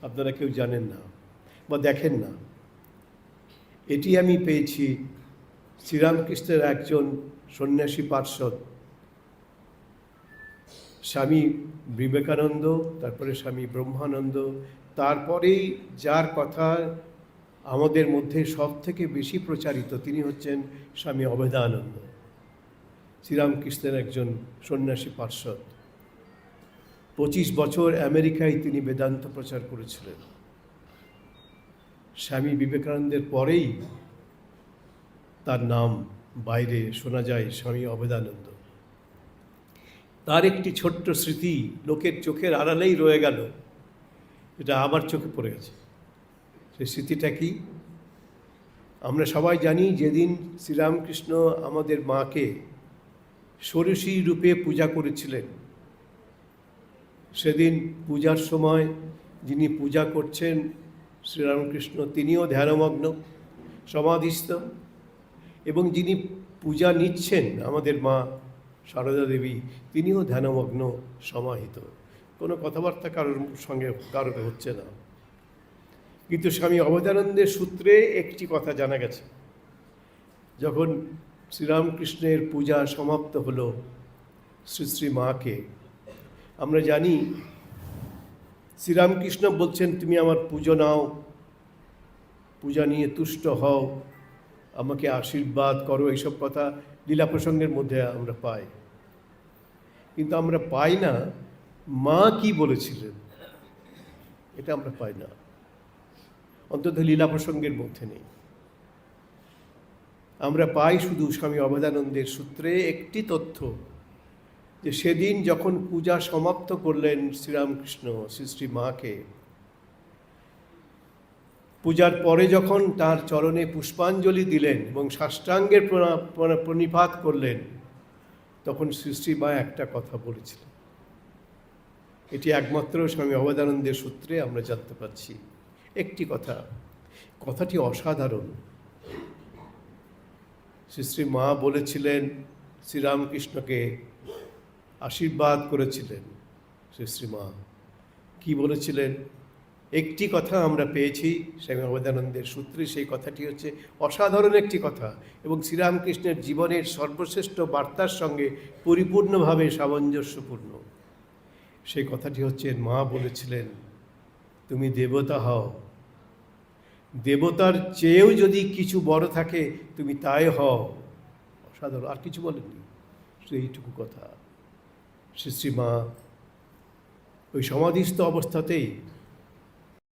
আপনারা কেউ জানেন না বা দেখেন না। এটি আমি পেয়েছি শ্রীরামকৃষ্ণের একজন সন্ন্যাসী পার্ষদ, স্বামী বিবেকানন্দ, তারপরে স্বামী ব্রহ্মানন্দ, তারপরেই যার কথা আমাদের মধ্যে সব থেকে বেশি প্রচারিত তিনি হচ্ছেন স্বামী অভেদানন্দ, শ্রীরামকৃষ্ণের একজন সন্ন্যাসী পার্ষদ। 25 বছর আমেরিকায় তিনি বেদান্ত প্রচার করেছিলেন। স্বামী বিবেকানন্দের পরেই তার নাম বাইরে শোনা যায় স্বামী অভেদানন্দ। তার একটি ছোট্ট স্মৃতি লোকের চোখের আড়ালেই রয়ে গেল, এটা আমার চোখে পড়ে গেছে। সেই স্মৃতিটা কি? আমরা সবাই জানি যেদিন শ্রীরামকৃষ্ণ আমাদের মাকে ষোড়শী রূপে পূজা করেছিলেন, সেদিন পূজার সময় যিনি পূজা করছেন শ্রীরামকৃষ্ণ তিনিও ধ্যানমগ্ন সমাধিস্থ, এবং যিনি পূজা নিচ্ছেন আমাদের মা সারদা দেবী তিনিও ধ্যানমগ্ন সমাহিত। কোনো কথাবার্তা কারোর সঙ্গে কারোর হচ্ছে না। কিন্তু স্বামী অভেদানন্দের সূত্রে একটি কথা জানা গেছে, যখন শ্রীরামকৃষ্ণের পূজা সমাপ্ত হলো শ্রী শ্রী মাকে, আমরা জানি শ্রীরামকৃষ্ণ বলছেন তুমি আমার পুজো নাও, পূজা নিয়ে তুষ্ট হও, আমাকে আশীর্বাদ করো, এইসব কথা লীলা প্রসঙ্গের মধ্যে আমরা পাই। কিন্তু আমরা পাই না মা কি বলেছিলেন, এটা আমরা পাই না, অন্তত লীলা প্রসঙ্গের মধ্যে নেই। আমরা পাই শুধু স্বামী অভেদানন্দের সূত্রে একটি তথ্য, যে সেদিন যখন পূজা সমাপ্ত করলেন শ্রীরামকৃষ্ণ শ্রী শ্রী মাকে, পূজার পরে যখন তার চরণে পুষ্পাঞ্জলি দিলেন এবং সাষ্টাঙ্গের প্রণিপাত করলেন, তখন শ্রী শ্রী মা একটা কথা বলেছিলেন। এটি একমাত্র স্বামী অভেদানন্দের সূত্রে আমরা জানতে পারছি একটি কথা, কথাটি অসাধারণ। শ্রী শ্রী মা বলেছিলেন, শ্রীরামকৃষ্ণকে আশীর্বাদ করেছিলেন। শ্রী শ্রী মা কী বলেছিলেন? একটি কথা আমরা পেয়েছি স্বামী অভেদানন্দের সূত্রে, সেই কথাটি হচ্ছে অসাধারণ একটি কথা এবং শ্রীরামকৃষ্ণের জীবনের সর্বশ্রেষ্ঠ বার্তার সঙ্গে পরিপূর্ণভাবে সামঞ্জস্যপূর্ণ। সেই কথাটি হচ্ছে, মা বলেছিলেন তুমি দেবতা হও, দেবতার চেয়েও যদি কিছু বড় থাকে তুমি তাই হও। অসাধারণ, আর কিছু বলেননি, এইটুকু কথা। শ্রী শ্রী মা ওই সমাধিস্থ অবস্থাতেই